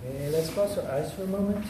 Okay, let's close our eyes for a moment.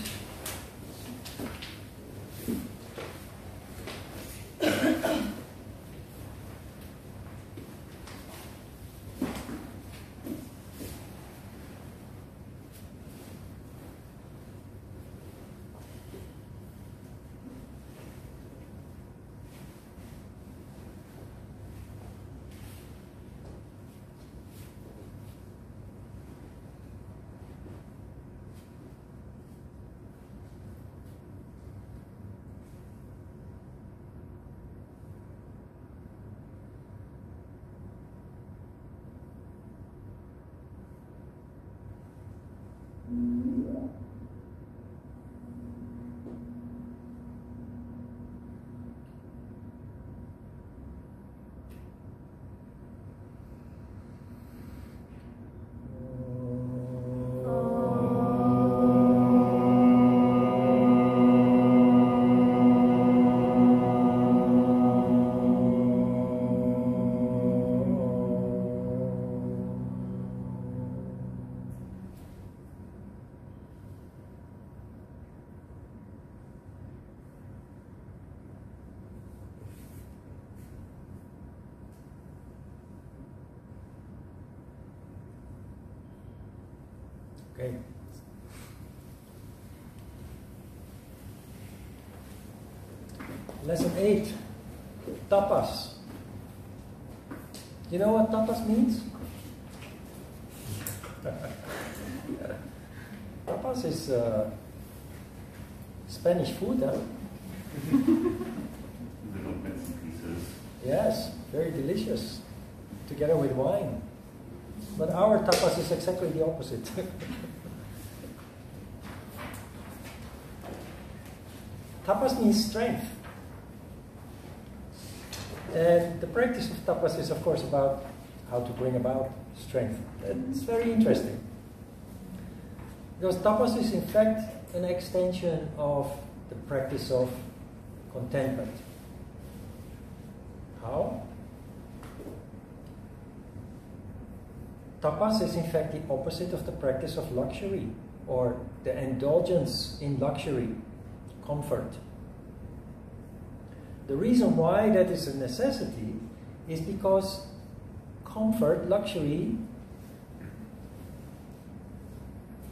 Okay. Lesson 8, Tapas. You know what tapas means? Tapas is Spanish food, huh? Little bits and pieces. Yes, very delicious, together with wine. But our tapas is exactly the opposite. Tapas means strength. And the practice of tapas is, of course, about how to bring about strength. It's very interesting. Because tapas is, in fact, an extension of the practice of contentment. How? Tapas is, in fact, the opposite of the practice of luxury, or the indulgence in luxury, comfort. The reason why that is a necessity is because comfort, luxury,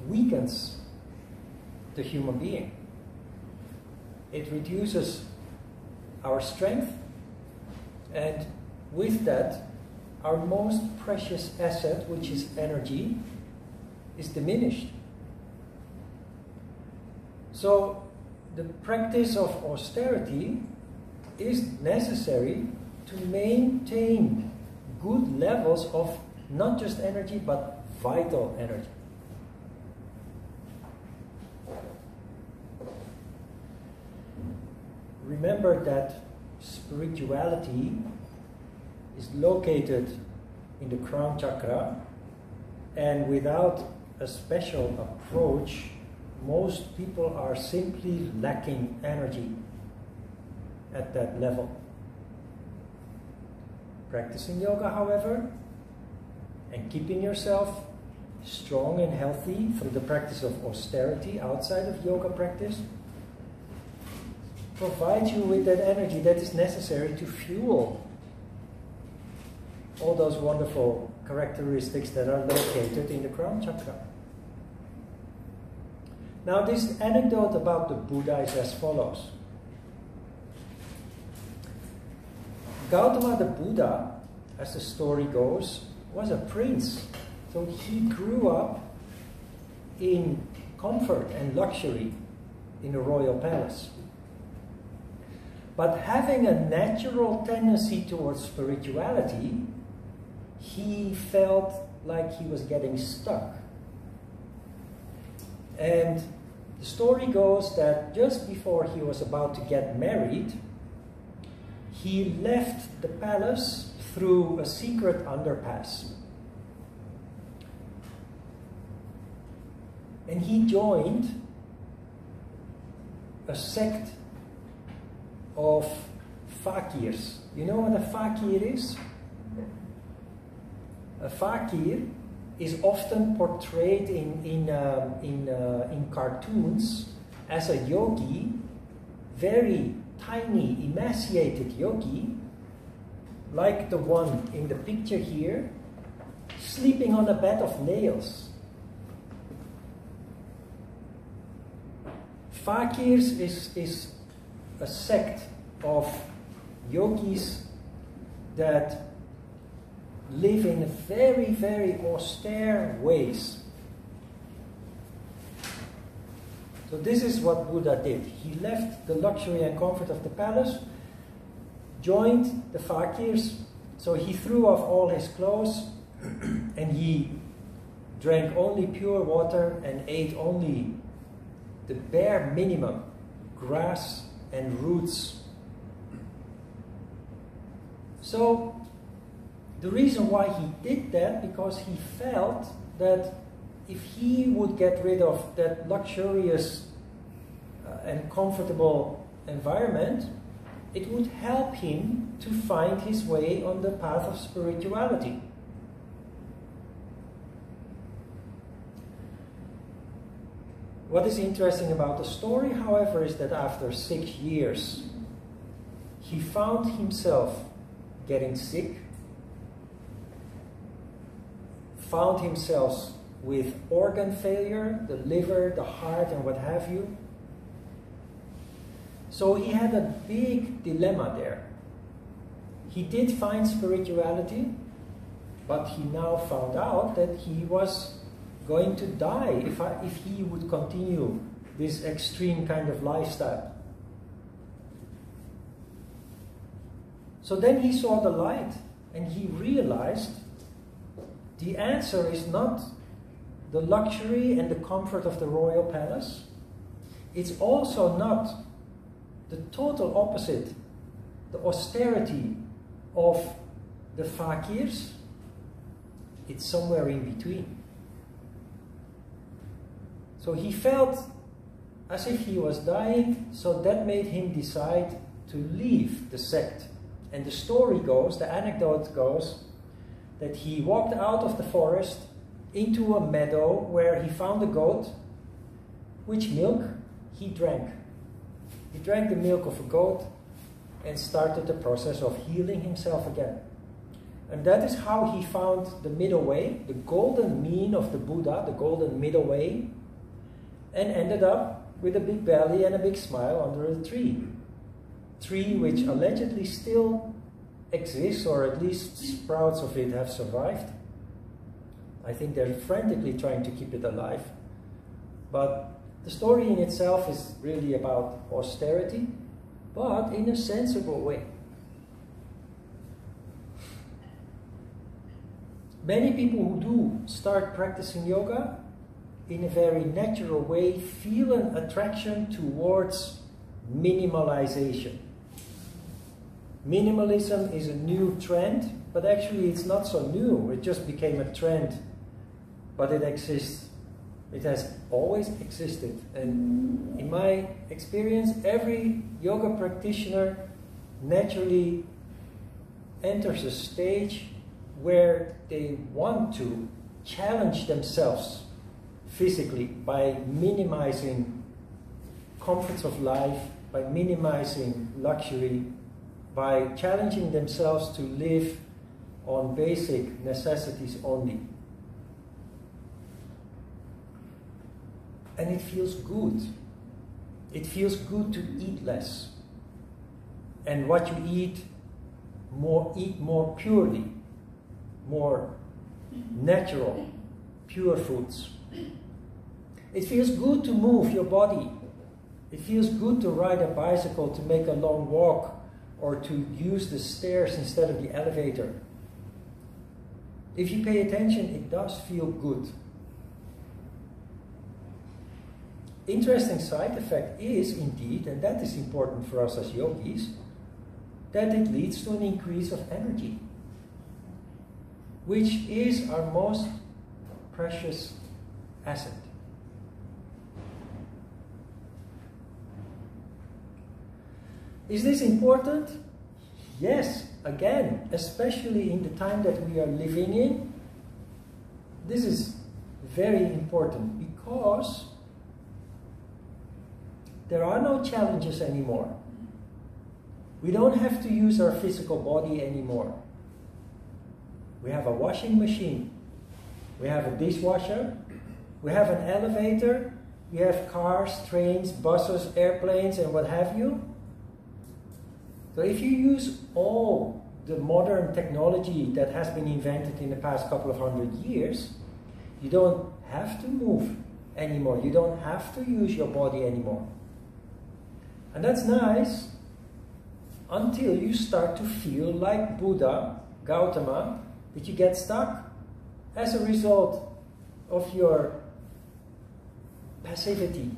weakens the human being. It reduces our strength, and with that, our most precious asset, which is energy, is diminished. So the practice of austerity is necessary to maintain good levels of not just energy, but vital energy. Remember that spirituality is located in the crown chakra, and without a special approach, most people are simply lacking energy at that level. Practicing yoga, however, and keeping yourself strong and healthy through the practice of austerity outside of yoga practice provides you with that energy that is necessary to fuel all those wonderful characteristics that are located in the crown chakra. Now, this anecdote about the Buddha is as follows. Gautama the Buddha, as the story goes, was a prince. So he grew up in comfort and luxury in a royal palace. But having a natural tendency towards spirituality, he felt like he was getting stuck. And the story goes that just before he was about to get married, he left the palace through a secret underpass. And he joined a sect of fakirs. You know what a fakir is? A fakir is often portrayed in cartoons as a yogi, very tiny, emaciated yogi, like the one in the picture here, sleeping on a bed of nails. Fakirs is a sect of yogis that live in very, very austere ways. So this is what Buddha did. He left the luxury and comfort of the palace, joined the fakirs, so he threw off all his clothes and he drank only pure water and ate only the bare minimum, grass and roots. So the reason why he did that, because he felt that if he would get rid of that luxurious and comfortable environment, it would help him to find his way on the path of spirituality. What is interesting about the story, however, is that after 6 years, he found himself getting sick, found himself with organ failure, the liver, the heart, and what have you. So he had a big dilemma there. He did find spirituality, but he now found out that he was going to die if he would continue this extreme kind of lifestyle. So then he saw the light and he realized the answer is not the luxury and the comfort of the royal palace. It's also not the total opposite, the austerity of the fakirs. It's somewhere in between. So he felt as if he was dying, so that made him decide to leave the sect. And the story goes, the anecdote goes, that he walked out of the forest into a meadow where he found a goat, which milk he drank. He drank the milk of a goat and started the process of healing himself again. And that is how he found the middle way, the golden mean of the Buddha, the golden middle way, and ended up with a big belly and a big smile under a tree. Tree which allegedly still exists, or at least sprouts of it have survived. I think they're frantically trying to keep it alive. But the story in itself is really about austerity, but in a sensible way. Many people who do start practicing yoga in a very natural way feel an attraction towards minimalization. Minimalism is a new trend, but actually it's not so new. It just became a trend, but it exists. It has always existed. And in my experience, every yoga practitioner naturally enters a stage where they want to challenge themselves physically by minimizing comforts of life, by minimizing luxury, by challenging themselves to live on basic necessities only. And it feels good. It feels good to eat less. And what you eat more purely, more natural, pure foods. It feels good to move your body. It feels good to ride a bicycle, to make a long walk, or to use the stairs instead of the elevator. If you pay attention, it does feel good. Interesting side effect is indeed, and that is important for us as yogis, that it leads to an increase of energy, which is our most precious asset. Is this important? Yes, again, especially in the time that we are living in. this is very important because there are no challenges anymore. We don't have to use our physical body anymore. We have a washing machine. We have a dishwasher. We have an elevator. We have cars, trains, buses, airplanes, and what have you. So if you use all the modern technology that has been invented in the past couple of 100 years, you don't have to move anymore. You don't have to use your body anymore. And that's nice until you start to feel like Buddha, Gautama, that you get stuck as a result of your passivity,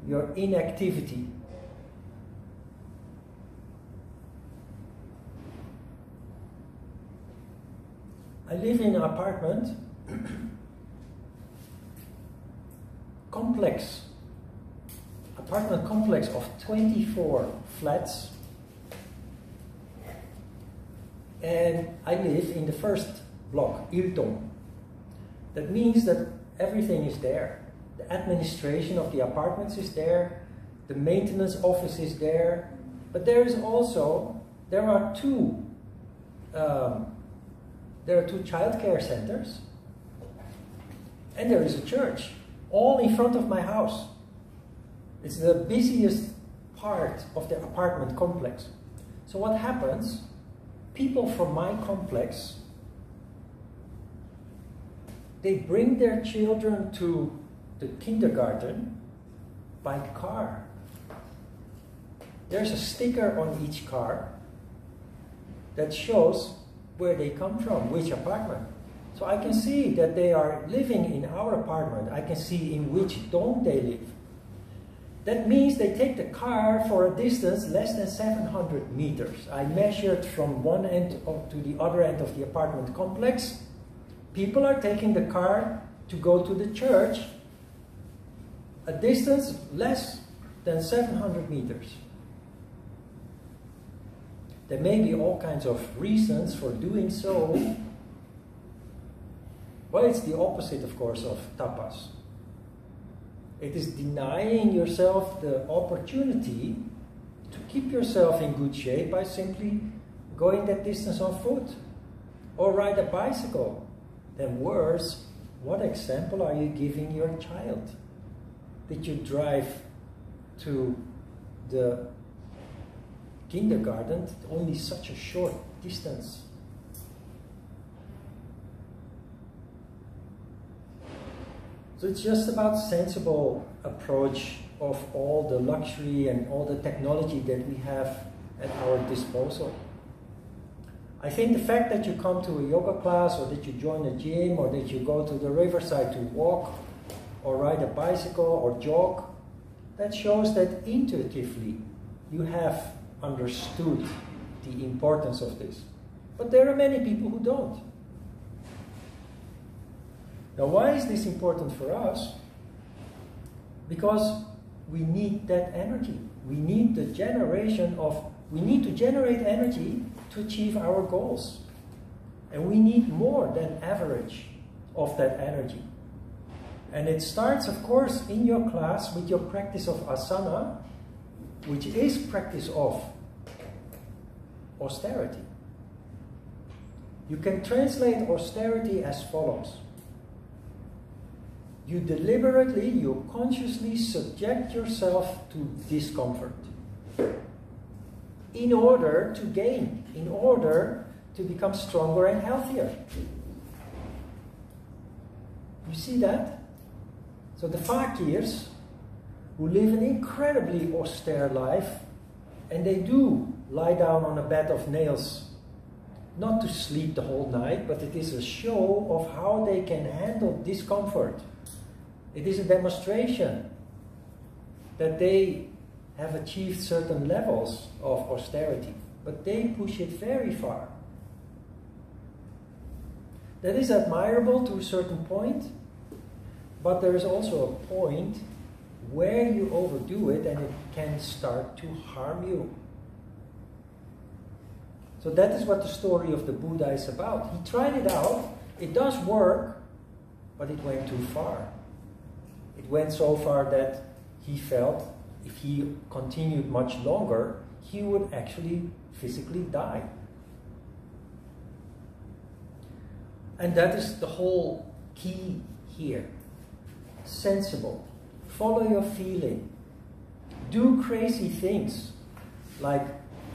your inactivity. I live in an apartment complex of 24 flats, and I live in the first block, Iltong. That means that everything is there. The administration of the apartments is there, the maintenance office is there, but there are two childcare centers, and there is a church, all in front of my house. It's the busiest part of the apartment complex. So what happens? People from my complex, they bring their children to the kindergarten by car. There's a sticker on each car that shows where they come from, which apartment. So I can see that they are living in our apartment. I can see in which dome they live. That means they take the car for a distance less than 700 meters. I measured from one end to the other end of the apartment complex. People are taking the car to go to the church a distance less than 700 meters. There may be all kinds of reasons for doing so. Well, it's the opposite, of course, of tapas. It is denying yourself the opportunity to keep yourself in good shape by simply going that distance on foot or ride a bicycle. Then worse, what example are you giving your child? That you drive to the kindergarten only such a short distance? So it's just about sensible approach of all the luxury and all the technology that we have at our disposal. I think the fact that you come to a yoga class or that you join a gym or that you go to the riverside to walk or ride a bicycle or jog, that shows that intuitively you have understood the importance of this. But there are many people who don't. Now, why is this important for us? Because we need that energy. We need to generate energy to achieve our goals. And we need more than average of that energy. And it starts, of course, in your class with your practice of asana, which is practice of austerity. You can translate austerity as follows. You deliberately, you consciously subject yourself to discomfort in order to gain, in order to become stronger and healthier. You see that? So the fakirs, who live an incredibly austere life, and they do lie down on a bed of nails, not to sleep the whole night, but it is a show of how they can handle discomfort. It is a demonstration that they have achieved certain levels of austerity, but they push it very far. That is admirable to a certain point, but there is also a point where you overdo it and it can start to harm you. So that is what the story of the Buddha is about. He tried it out, it does work, but it went too far. It went so far that he felt if he continued much longer, he would actually physically die. And that is the whole key here. Sensible. Follow your feeling. Do crazy things like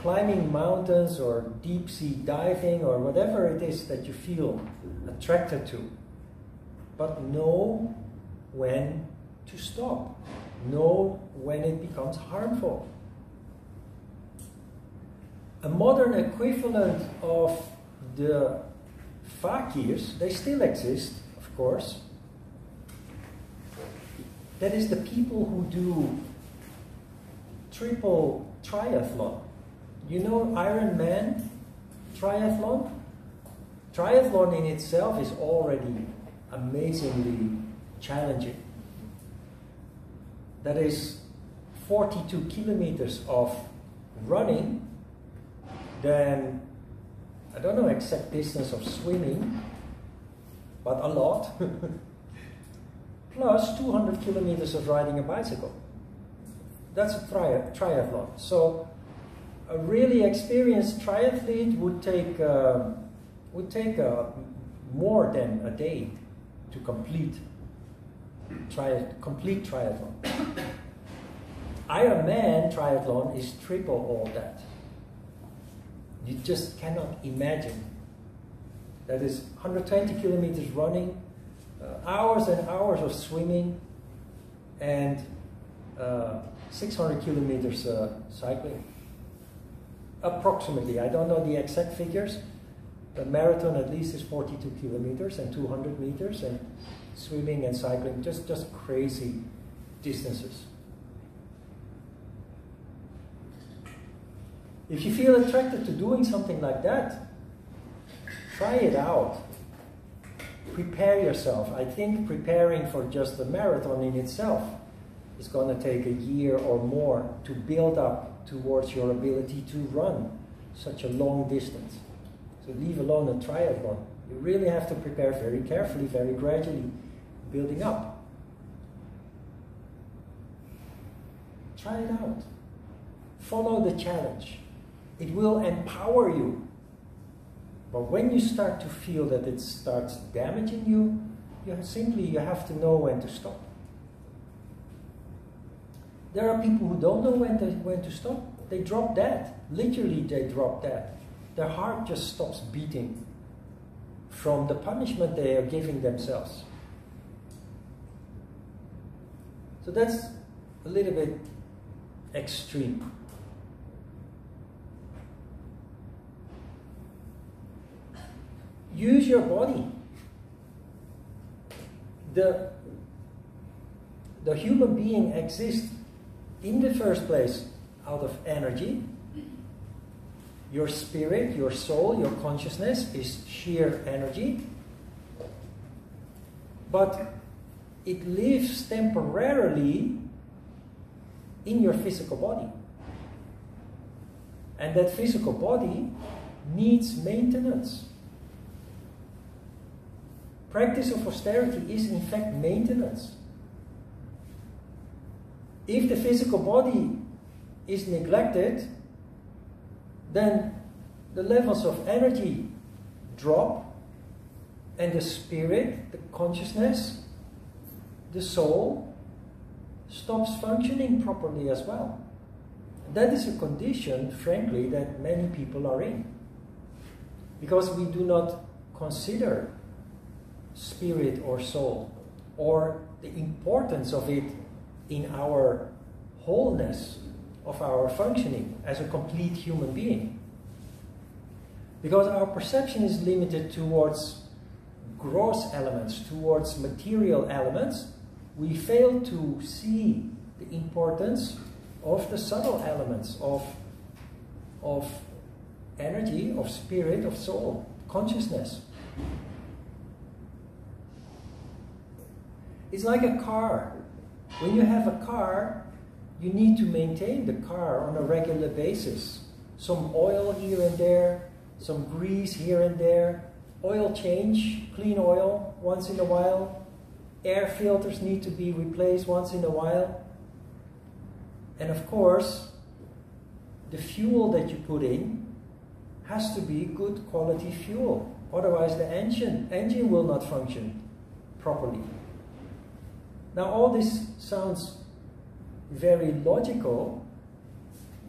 climbing mountains or deep sea diving or whatever it is that you feel attracted to. But know when to stop. Know when it becomes harmful. A modern equivalent of the fakirs, they still exist, of course. That is the people who do triple triathlon. You know Ironman triathlon? Triathlon in itself is already amazingly challenging. That is 42 kilometers of running, then I don't know exact distance of swimming, but a lot, plus 200 kilometers of riding a bicycle. That's a triathlon. So a really experienced triathlete would take more than a day to complete triathlon. Ironman triathlon is triple all that. You just cannot imagine. That is 120 kilometers running, hours and hours of swimming, and 600 kilometers cycling. Approximately, I don't know the exact figures. The marathon at least is 42 kilometers and 200 meters, and swimming and cycling, just crazy distances. If you feel attracted to doing something like that, try it out. Prepare yourself. I think preparing for just the marathon in itself is going to take a year or more to build up towards your ability to run such a long distance. So leave alone a triathlon. You really have to prepare very carefully, very gradually, building up. Try it out. Follow the challenge. It will empower you. But when you start to feel that it starts damaging you, you have to know when to stop. There are people who don't know when to stop. They drop dead. Literally, they drop dead. Their heart just stops beating from the punishment they are giving themselves. So that's a little bit extreme. Use your body. The human being exists in the first place out of energy. Your spirit, your soul, your consciousness is sheer energy. But it lives temporarily in your physical body. And that physical body needs maintenance. Practice of austerity is in fact maintenance. If the physical body is neglected, then the levels of energy drop, and the spirit, the consciousness, the soul stops functioning properly as well. That is a condition, frankly, that many people are in, because we do not consider spirit or soul or the importance of it in our wholeness of our functioning as a complete human being. Because our perception is limited towards gross elements, towards material elements, we fail to see the importance of the subtle elements of energy, of spirit, of soul, consciousness. It's like a car. When you have a car, you need to maintain the car on a regular basis. Some oil here and there, some grease here and there, oil change, clean oil once in a while, Air filters need to be replaced once in a while. And of course, the fuel that you put in has to be good quality fuel. Otherwise the engine will not function properly. Now all this sounds very logical.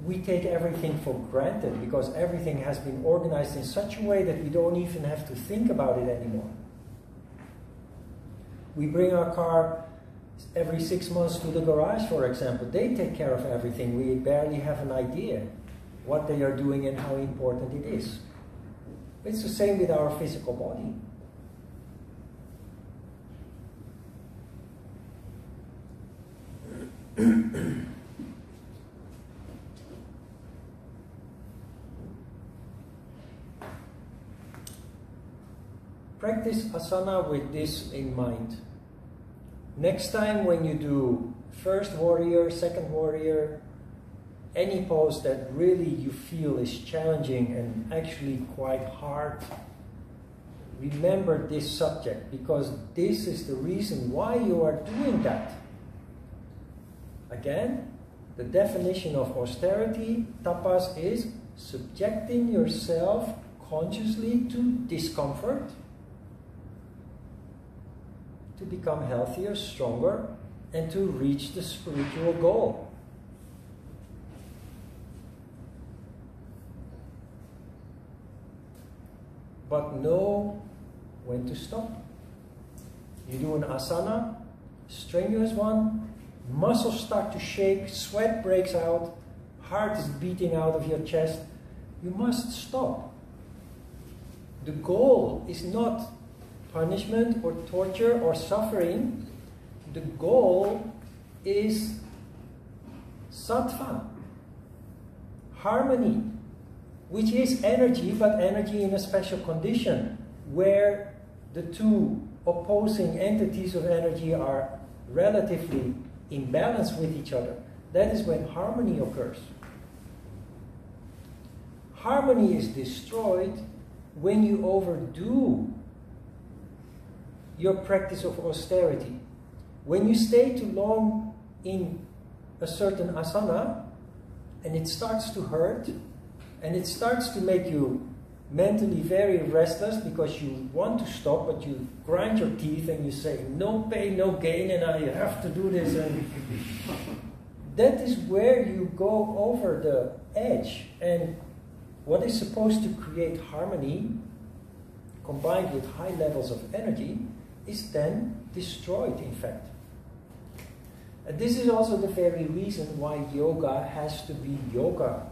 We take everything for granted because everything has been organized in such a way that we don't even have to think about it anymore. We bring our car every 6 months to the garage, for example. They take care of everything. We barely have an idea what they are doing and how important it is. It's the same with our physical body. Practice asana with this in mind. Next time when you do first warrior, second warrior, any pose that really you feel is challenging and actually quite hard, remember this subject, because this is the reason why you are doing that. Again, the definition of austerity, tapas, is subjecting yourself consciously to discomfort, to become healthier, stronger, and to reach the spiritual goal. But know when to stop. You do an asana, strenuous one, muscles start to shake, sweat breaks out, heart is beating out of your chest. You must stop. The goal is not punishment or torture or suffering. The goal is sattva, harmony, which is energy, but energy in a special condition where the two opposing entities of energy are relatively in balance with each other. That is when harmony occurs. Harmony is destroyed when you overdo your practice of austerity. When you stay too long in a certain asana and it starts to hurt and it starts to make you mentally very restless because you want to stop, but you grind your teeth and you say, no pain, no gain, and I have to do this. And that is where you go over the edge. And what is supposed to create harmony, combined with high levels of energy, is then destroyed, in fact. And this is also the very reason why yoga has to be yoga.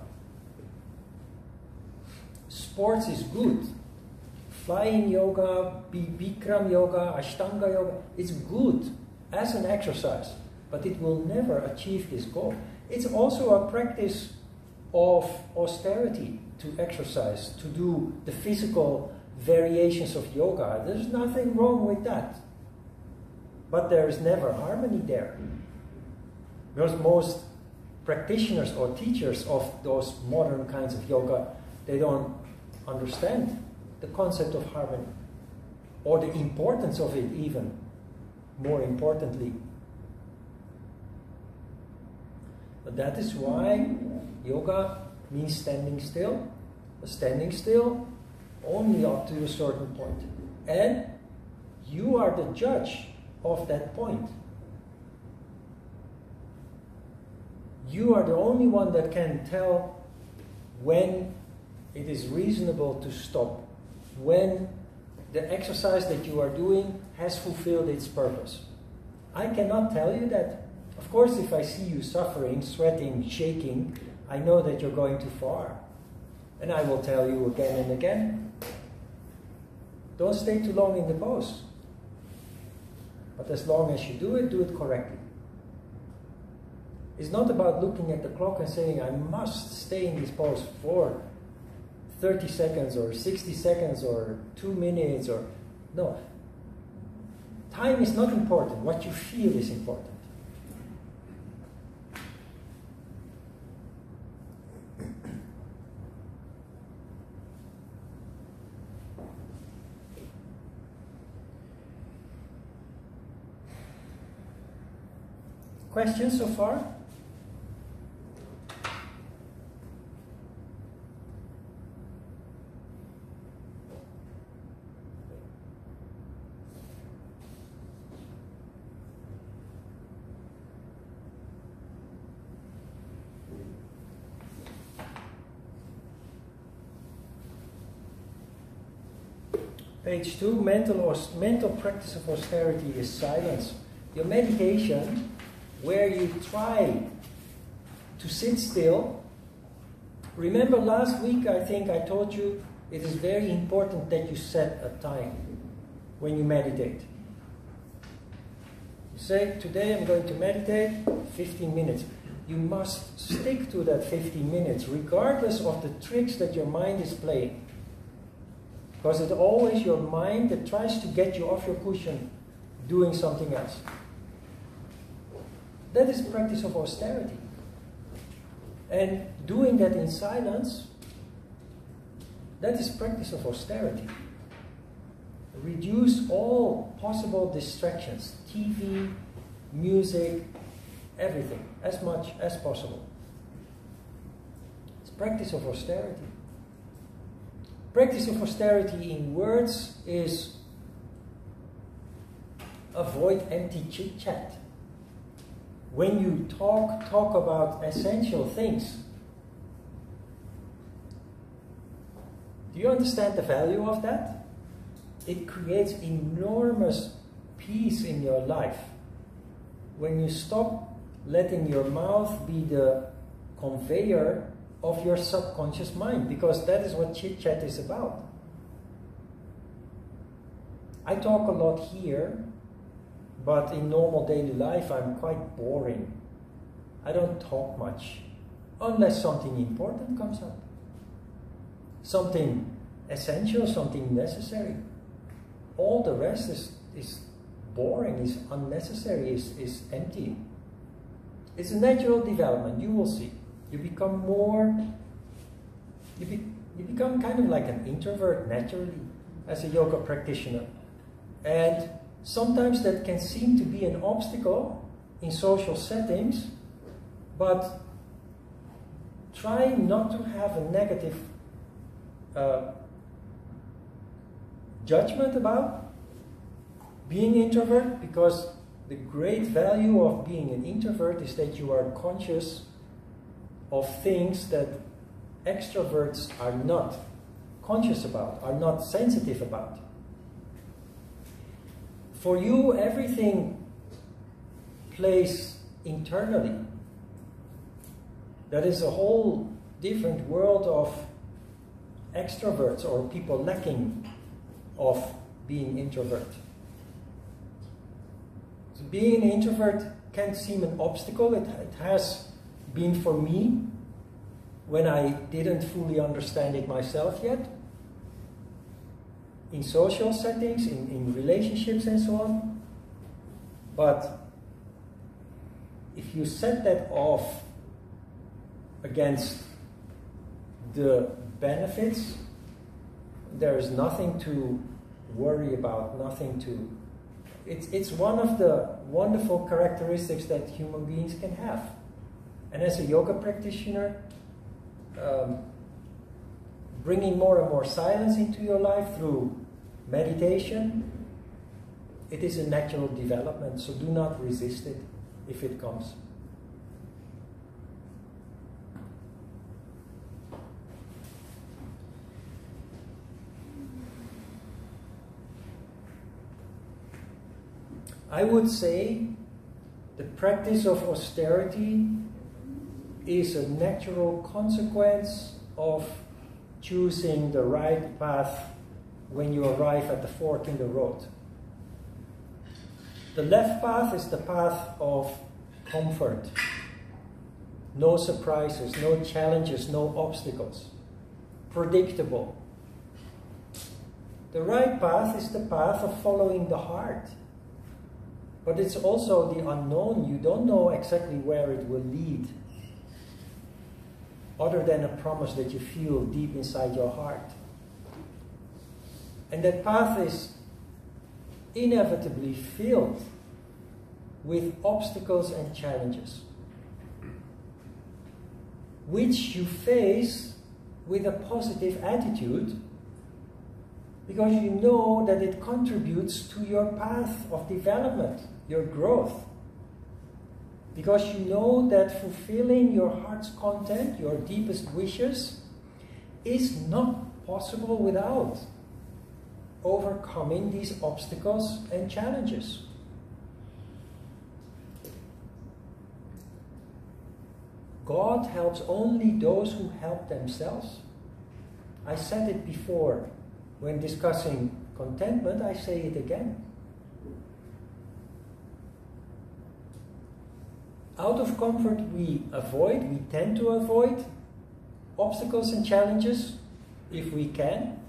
Sports is good. Flying yoga, Bikram yoga, Ashtanga yoga, it's good as an exercise, but it will never achieve this goal. It's also a practice of austerity to exercise, to do the physical variations of yoga. There's nothing wrong with that. But there is never harmony there. Because most practitioners or teachers of those modern kinds of yoga, they don't understand the concept of harmony or the importance of it, even more importantly. But that is why yoga means standing still. Standing still only up to a certain point. And you are the judge of that point. You are the only one that can tell when it is reasonable to stop, when the exercise that you are doing has fulfilled its purpose. I cannot tell you that. Of course, if I see you suffering, sweating, shaking, I know that you're going too far. And I will tell you again and again, don't stay too long in the pose. But as long as you do it correctly. It's not about looking at the clock and saying, I must stay in this pose for 30 seconds or 60 seconds or 2 minutes or... No. Time is not important. What you feel is important. Questions so far? Page 2, mental practice of austerity is silence. Your meditation, where you try to sit still. Remember last week, I think I told you, it is very important that you set a time when you meditate. You say, today I'm going to meditate 15 minutes. You must stick to that 15 minutes, regardless of the tricks that your mind is playing. Because it's always your mind that tries to get you off your cushion doing something else. That is practice of austerity. And doing that in silence, that is practice of austerity. Reduce all possible distractions, TV, music, everything, as much as possible. It's practice of austerity. Practice of austerity in words is avoid empty chit-chat. When you talk about essential things. Do you understand the value of that? It creates enormous peace in your life. When you stop letting your mouth be the conveyor of your subconscious mind, because that is what chit-chat is about. I talk a lot here, but in normal daily life I'm quite boring. I don't talk much, unless something important comes up. Something essential, something necessary. All the rest is boring, is unnecessary, is empty. It's a natural development, you will see. You become more, you become kind of like an introvert naturally as a yoga practitioner. And sometimes that can seem to be an obstacle in social settings, but try not to have a negative judgment about being introvert, because the great value of being an introvert is that you are conscious of things that extroverts are not conscious about, are not sensitive about. For you, everything plays internally. That is a whole different world of extroverts or people lacking of being introvert. So being an introvert can seem an obstacle. It has been for me when I didn't fully understand it myself yet. In social settings, in relationships and so on. But if you set that off against the benefits, there is nothing to worry about, nothing to... It's one of the wonderful characteristics that human beings can have. And as a yoga practitioner, bringing more and more silence into your life through meditation, it is a natural development, so do not resist it if it comes. I would say the practice of austerity is a natural consequence of choosing the right path when you arrive at the fork in the road. The left path is the path of comfort. No surprises, no challenges, no obstacles. Predictable. The right path is the path of following the heart. But it's also the unknown. You don't know exactly where it will lead, other than a promise that you feel deep inside your heart. And that path is inevitably filled with obstacles and challenges, which you face with a positive attitude, because you know that it contributes to your path of development, your growth. Because you know that fulfilling your heart's content, your deepest wishes, is not possible without overcoming these obstacles and challenges. God helps only those who help themselves. I said it before when discussing contentment, I say it again. Out of comfort we tend to avoid obstacles and challenges if we can,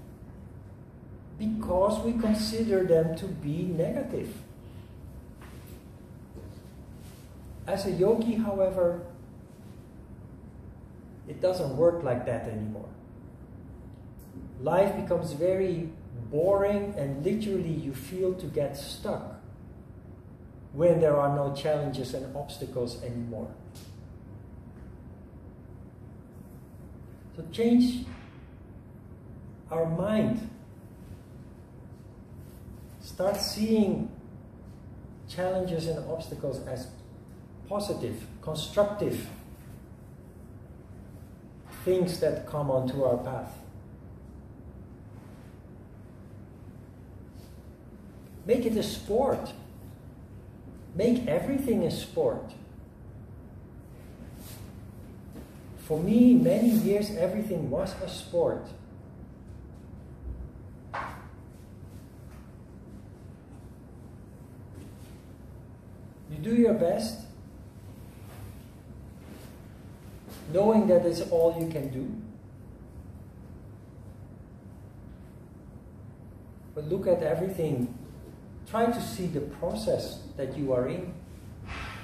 because we consider them to be negative. As a yogi, however, it doesn't work like that anymore. Life becomes very boring and literally you feel to get stuck when there are no challenges and obstacles anymore. So change our mind. Start seeing challenges and obstacles as positive, constructive things that come onto our path. Make it a sport. Make everything a sport. For me, many years, everything was a sport. You do your best, knowing that it's all you can do. But look at everything. Try to see the process that you are in,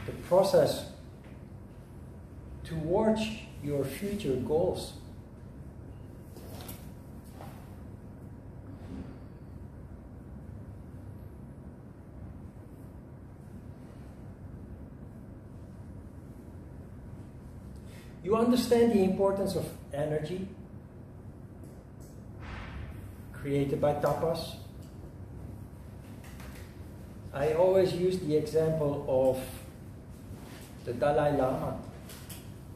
the process towards your future goals. You understand the importance of energy created by tapas. I always use the example of the Dalai Lama,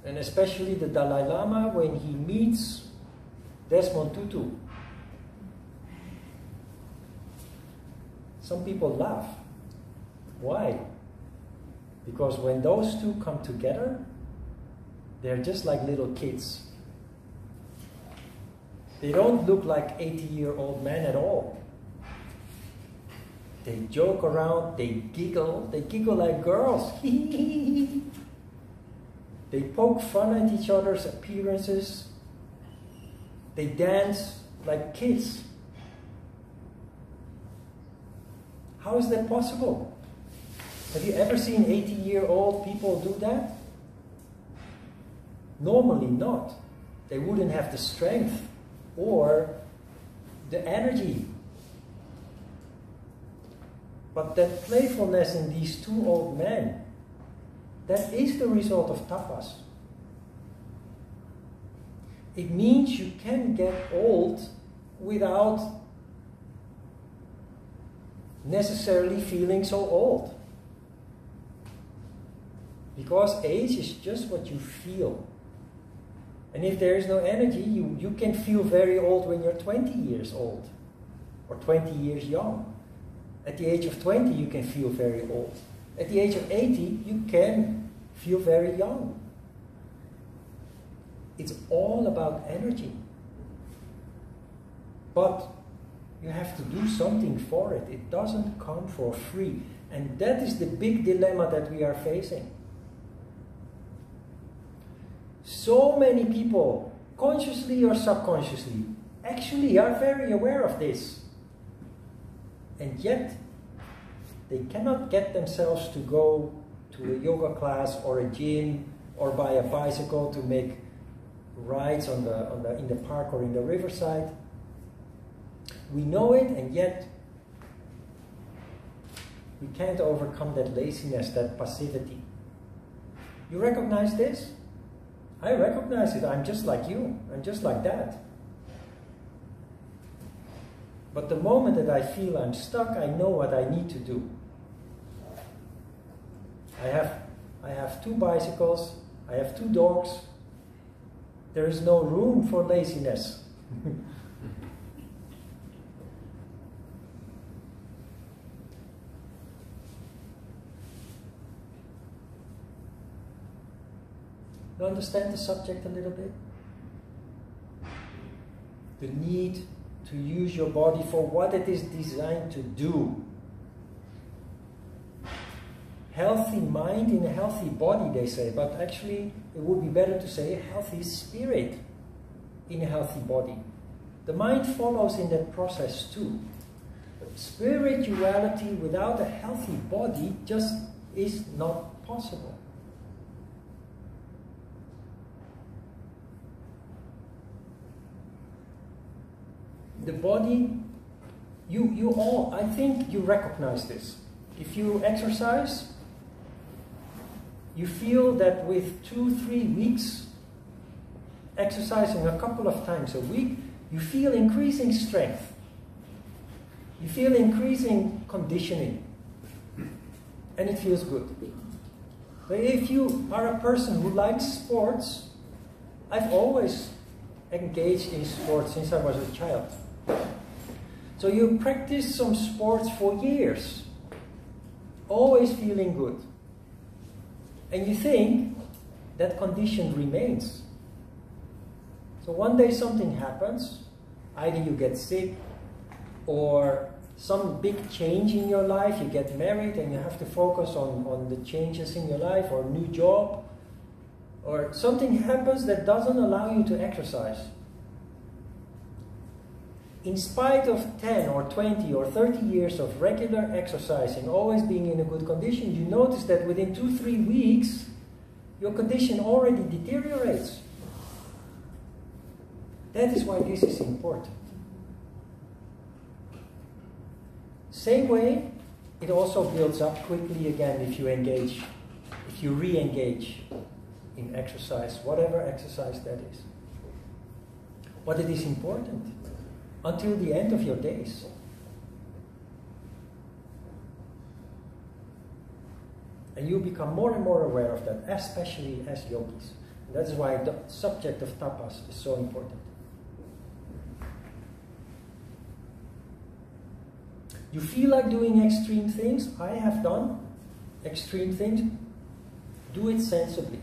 and especially the Dalai Lama when he meets Desmond Tutu. Some people laugh. Why? Because when those two come together, they're just like little kids. They don't look like 80-year-old men at all. They joke around, they giggle like girls. They poke fun at each other's appearances. They dance like kids. How is that possible? Have you ever seen 80-year-old people do that? Normally not. They wouldn't have the strength or the energy. But that playfulness in these two old men, that is the result of tapas. It means you can get old without necessarily feeling so old. Because age is just what you feel. And if there is no energy, you can feel very old when you're 20 years old or 20 years young. At the age of 20, you can feel very old. At the age of 80, you can feel very young. It's all about energy. But you have to do something for it. It doesn't come for free. And that is the big dilemma that we are facing. So many people, consciously or subconsciously, actually are very aware of this. And yet, they cannot get themselves to go to a yoga class or a gym or buy a bicycle to make rides in the park or in the riverside. We know it, and yet We can't overcome that laziness, that passivity. You recognize this? I recognize it. I'm just like you. I'm just like that. But the moment that I feel I'm stuck, I know what I need to do. I have 2 bicycles. I have 2 dogs. There is no room for laziness. You understand the subject a little bit? The need to use your body for what it is designed to do. Healthy mind in a healthy body, they say, but actually it would be better to say a healthy spirit in a healthy body. The mind follows in that process too. Spirituality without a healthy body just is not possible. The body, you all, I think you recognize this. If you exercise, you feel that with 2-3 weeks, exercising a couple of times a week, you feel increasing strength. You feel increasing conditioning. And it feels good. But if you are a person who likes sports, I've always engaged in sports since I was a child. So you practice some sports for years, always feeling good. And you think that condition remains. So one day something happens, either you get sick or some big change in your life, you get married and you have to focus on the changes in your life, or a new job, or something happens that doesn't allow you to exercise. In spite of 10 or 20 or 30 years of regular exercising, always being in a good condition, you notice that within 2-3 weeks, your condition already deteriorates. That is why this is important. Same way, it also builds up quickly again if you engage, if you re-engage in exercise, whatever exercise that is. But it is important until the end of your days. And you become more and more aware of that, especially as yogis. And that is why the subject of tapas is so important. You feel like doing extreme things? I have done extreme things. Do it sensibly.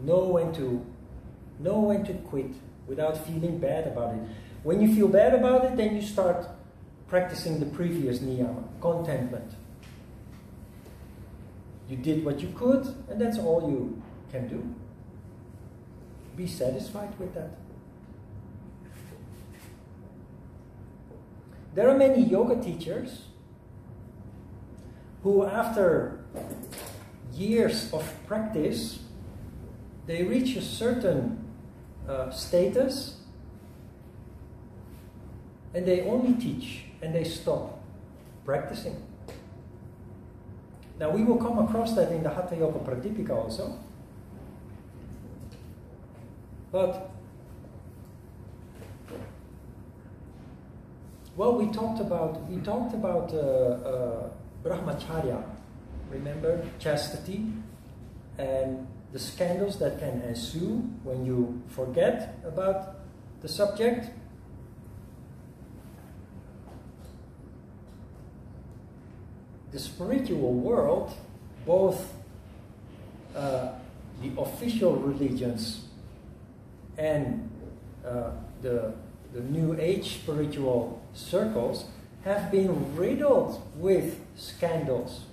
Know when to quit without feeling bad about it. When you feel bad about it, then you start practicing the previous niyama, contentment. You did what you could, and that's all you can do. Be satisfied with that. There are many yoga teachers who, after years of practice, they reach a certain status, and they only teach, and they stop practicing. Now, we will come across that in the Hatha Yoga Pradipika also. But, well, we talked about brahmacharya, remember, chastity, and the scandals that can ensue when you forget about the subject. The spiritual world, both the official religions and the New Age spiritual circles, have been riddled with scandals,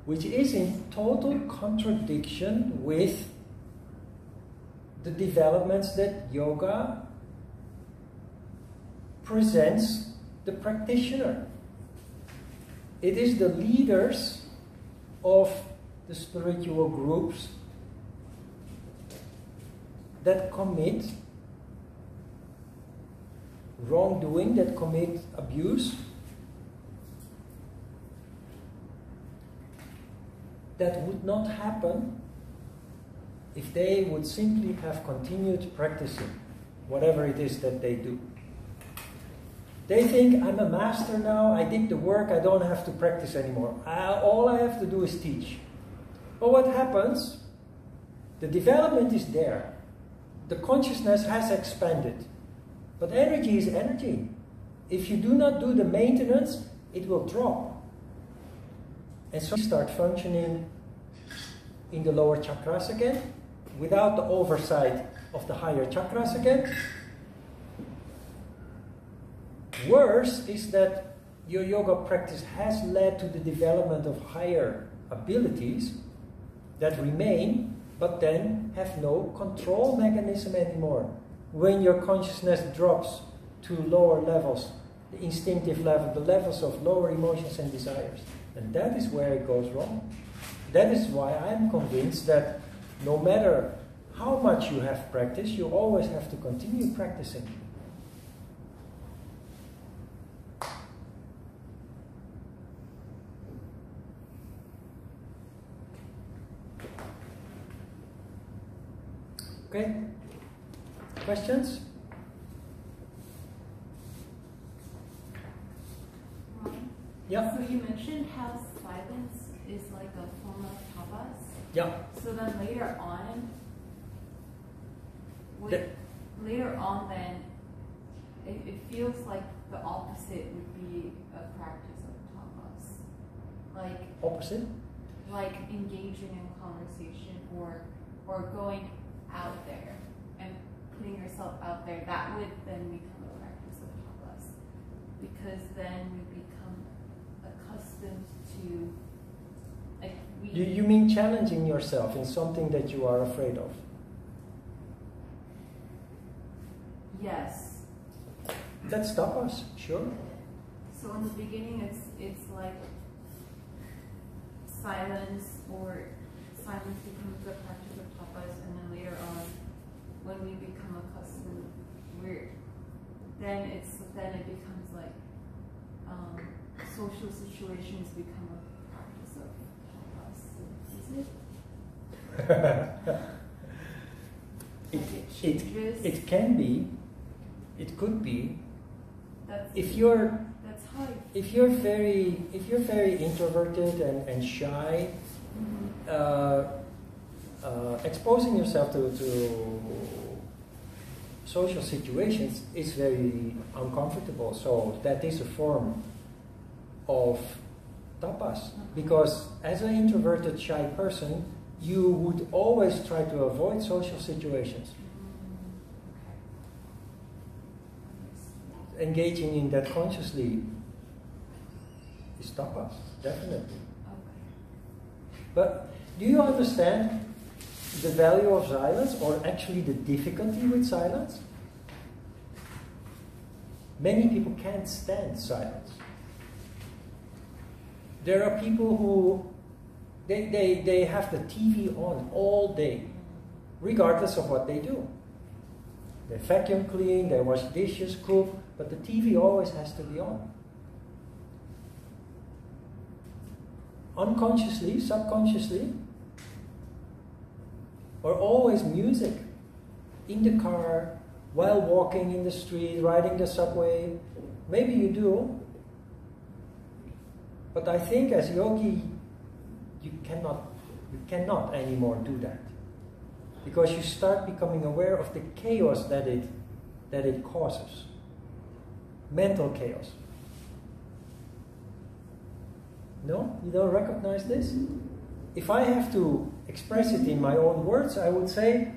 which is in total contradiction with the developments that yoga presents the practitioner. It is the leaders of the spiritual groups that commit wrongdoing, that commit abuse, that would not happen if they would simply have continued practicing whatever it is that they do. They think, I'm a master now, I did the work, I don't have to practice anymore. All I have to do is teach. But what happens? The development is there. The consciousness has expanded. But energy is energy. If you do not do the maintenance, it will drop. And so you start functioning in the lower chakras again, without the oversight of the higher chakras again. Worse is that your yoga practice has led to the development of higher abilities that remain, but then have no control mechanism anymore. When your consciousness drops to lower levels, the instinctive level, the levels of lower emotions and desires. And that is where it goes wrong. That is why I'm convinced that no matter how much you have practiced, you always have to continue practicing. Okay? Questions? Yeah. So you mentioned how silence is like a form of tapas. Yeah. So then later on, then it feels like the opposite would be a practice of tapas. Like opposite? Like engaging in conversation or going out there and putting yourself out there. That would then become a practice of tapas, because then we become accustomed to, like, you mean challenging yourself in something that you are afraid of? Yes. That's tapas, sure. So in the beginning it's like silence becomes the practice of tapas, and then later on when we become accustomed, then it becomes like social situations become a practice of tapas. Is it? It can be, it could be. If you're very introverted and shy, exposing yourself to social situations is very uncomfortable. So that is a form of tapas. Because as an introverted, shy person, you would always try to avoid social situations. Engaging in that consciously is tapas, definitely. But do you understand the value of silence, or actually the difficulty with silence? Many people can't stand silence. There are people who they have the TV on all day, regardless of what they do. They vacuum clean, they wash dishes, cook, but the TV always has to be on. Unconsciously, subconsciously, or always music in the car, while walking in the street, riding the subway. Maybe you do, but I think as yogi, you cannot anymore do that, because you start becoming aware of the chaos that it causes, mental chaos. No, you don't recognize this? If I have to express it in my own words, I would say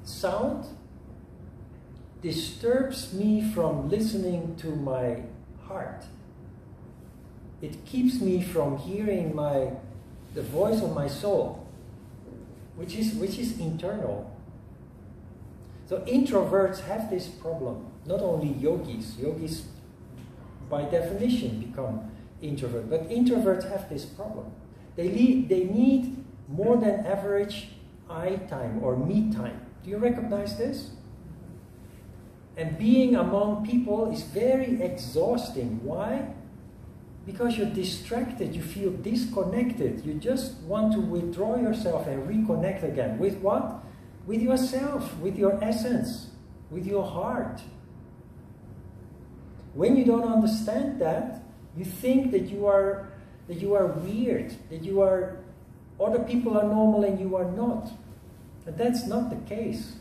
sound disturbs me from listening to my heart. It keeps me from hearing the voice of my soul, which is internal. So introverts have this problem. Not only yogis. Yogis by definition become introvert, but introverts have this problem. They need more than average I time or me time. Do you recognize this? And being among people is very exhausting. Why? Because you're distracted, you feel disconnected. You just want to withdraw yourself and reconnect again. With what? With yourself, with your essence, with your heart. When you don't understand that, you think that you are weird, that other people are normal and you are not. And that's not the case.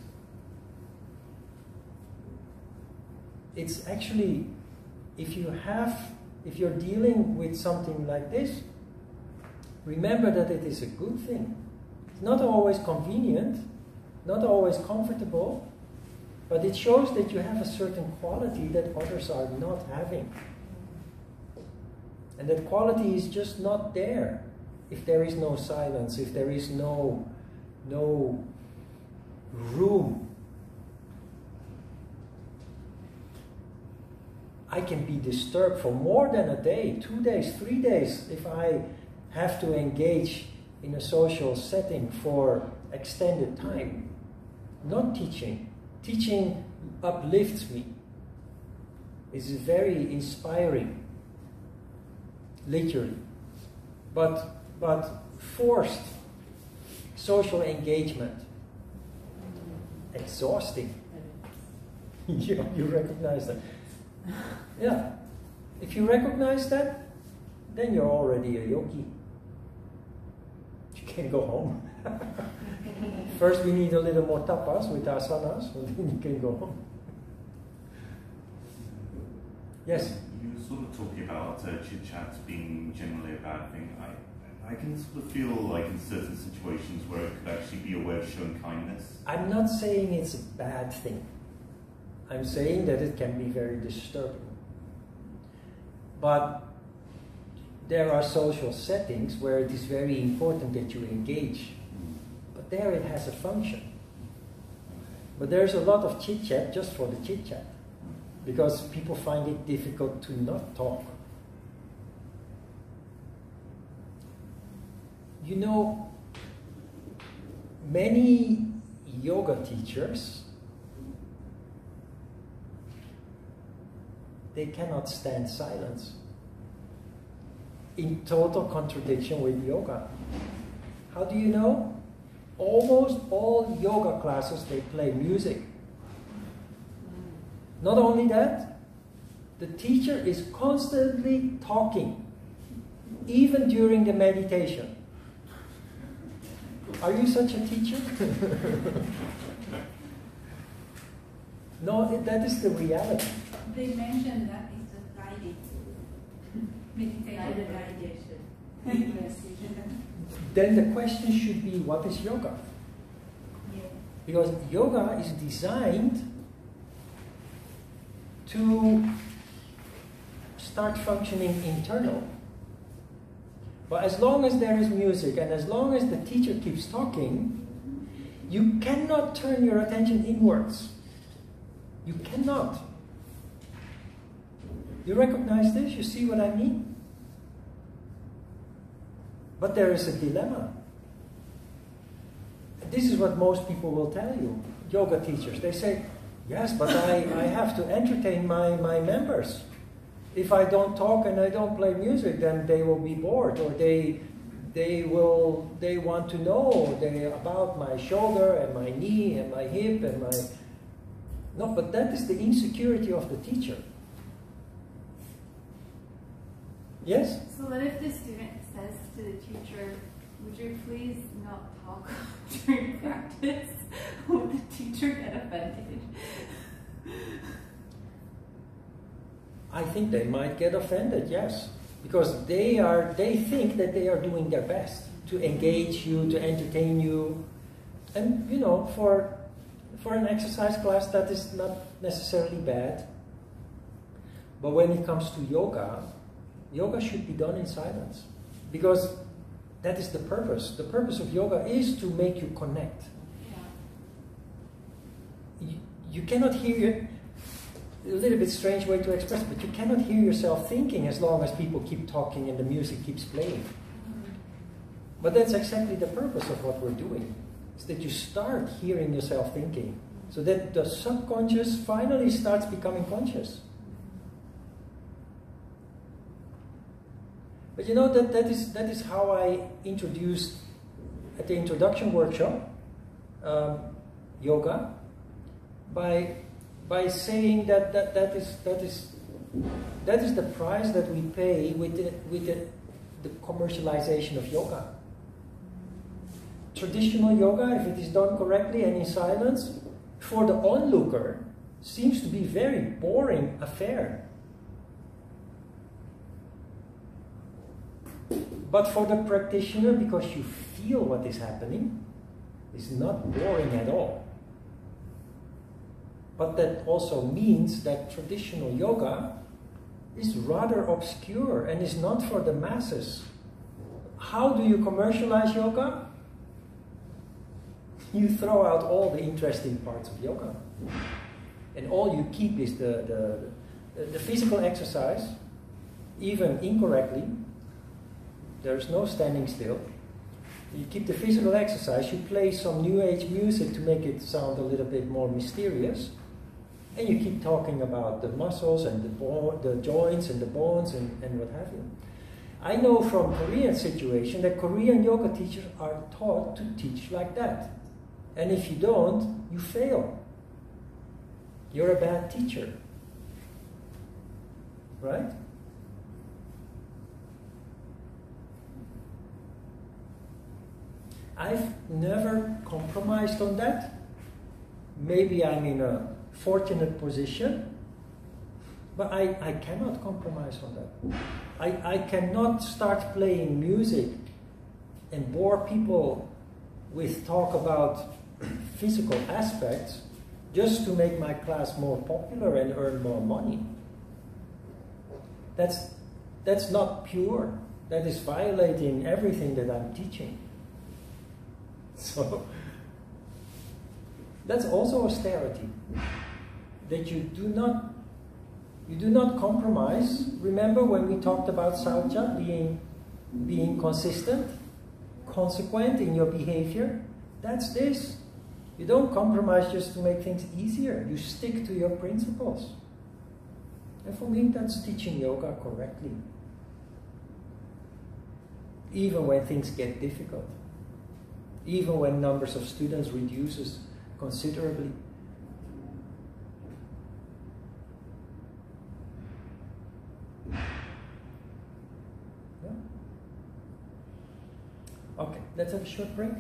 It's actually, if you're dealing with something like this, remember that it is a good thing. It's not always convenient, not always comfortable, but it shows that you have a certain quality that others are not having. And that quality is just not there if there is no silence, if there is no room. I can be disturbed for more than a day, 2 days, 3 days, if I have to engage in a social setting for extended time. Not teaching. Teaching uplifts me. It's very inspiring, literally. But forced social engagement, exhausting. You recognize that. Yeah. If you recognize that, then you're already a yogi. You can go home. First we need a little more tapas with asanas, and then you can go home. Yes? You were sort of talking about chit-chats being generally a bad thing. I can sort of feel like in certain situations where it could actually be a way of showing kindness. I'm not saying it's a bad thing. I'm saying that it can be very disturbing. But there are social settings where it is very important that you engage. But there it has a function. But there's a lot of chit-chat just for the chit-chat. Because people find it difficult to not talk. You know, many yoga teachers, they cannot stand silence. In total contradiction with yoga. How do you know? Almost all yoga classes, they play music. Not only that, the teacher is constantly talking, even during the meditation. Are you such a teacher? No, that is the reality. They mentioned that it's a guided meditation. Then the question should be, what is yoga? Yeah. Because yoga is designed to start functioning internal. But as long as there is music and as long as the teacher keeps talking, you cannot turn your attention inwards. You cannot. You recognize this? You see what I mean? But there is a dilemma. This is what most people will tell you, yoga teachers. They say, yes, but I have to entertain my members. If I don't talk and I don't play music, then they will be bored, or they want to know about my shoulder and my knee and my hip and my... No, but that is the insecurity of the teacher. Yes? So what if the student says to the teacher, would you please not talk during practice? Would the teacher get offended? I think they might get offended, yes. Because they think that they are doing their best to engage you, to entertain you. And, you know, for an exercise class, that is not necessarily bad. But when it comes to yoga, yoga should be done in silence. Because that is the purpose. The purpose of yoga is to make you connect. Yeah. You cannot hear... A little bit strange way to express it, but you cannot hear yourself thinking as long as people keep talking and the music keeps playing. But that's exactly the purpose of what we're doing. Is that you start hearing yourself thinking, so that the subconscious finally starts becoming conscious. But you know, that is how I introduced at the introduction workshop yoga, by saying that is the price that we pay with the commercialization of yoga. Traditional yoga, if it is done correctly and in silence, for the onlooker, seems to be a very boring affair. But for the practitioner, because you feel what is happening, it's not boring at all. But that also means that traditional yoga is rather obscure and is not for the masses. How do you commercialize yoga? You throw out all the interesting parts of yoga. And all you keep is the physical exercise, even incorrectly. There's no standing still. You keep the physical exercise, you play some new age music to make it sound a little bit more mysterious, and you keep talking about the muscles and the joints and the bones and what have you. I know from Korean situation that Korean yoga teachers are taught to teach like that. And if you don't, you fail. You're a bad teacher. Right? I've never compromised on that. Maybe I'm in a fortunate position, but I cannot compromise on that. I cannot start playing music and bore people with talk about physical aspects just to make my class more popular and earn more money. That's not pure. That is violating everything that I'm teaching. So that's also austerity. That you do not compromise. Remember when we talked about saucha, being consistent, consequent in your behavior? That's this. You don't compromise just to make things easier. You stick to your principles. And for me, that's teaching yoga correctly. Even when things get difficult. Even when numbers of students reduces considerably. Yeah? Okay, let's have a short break.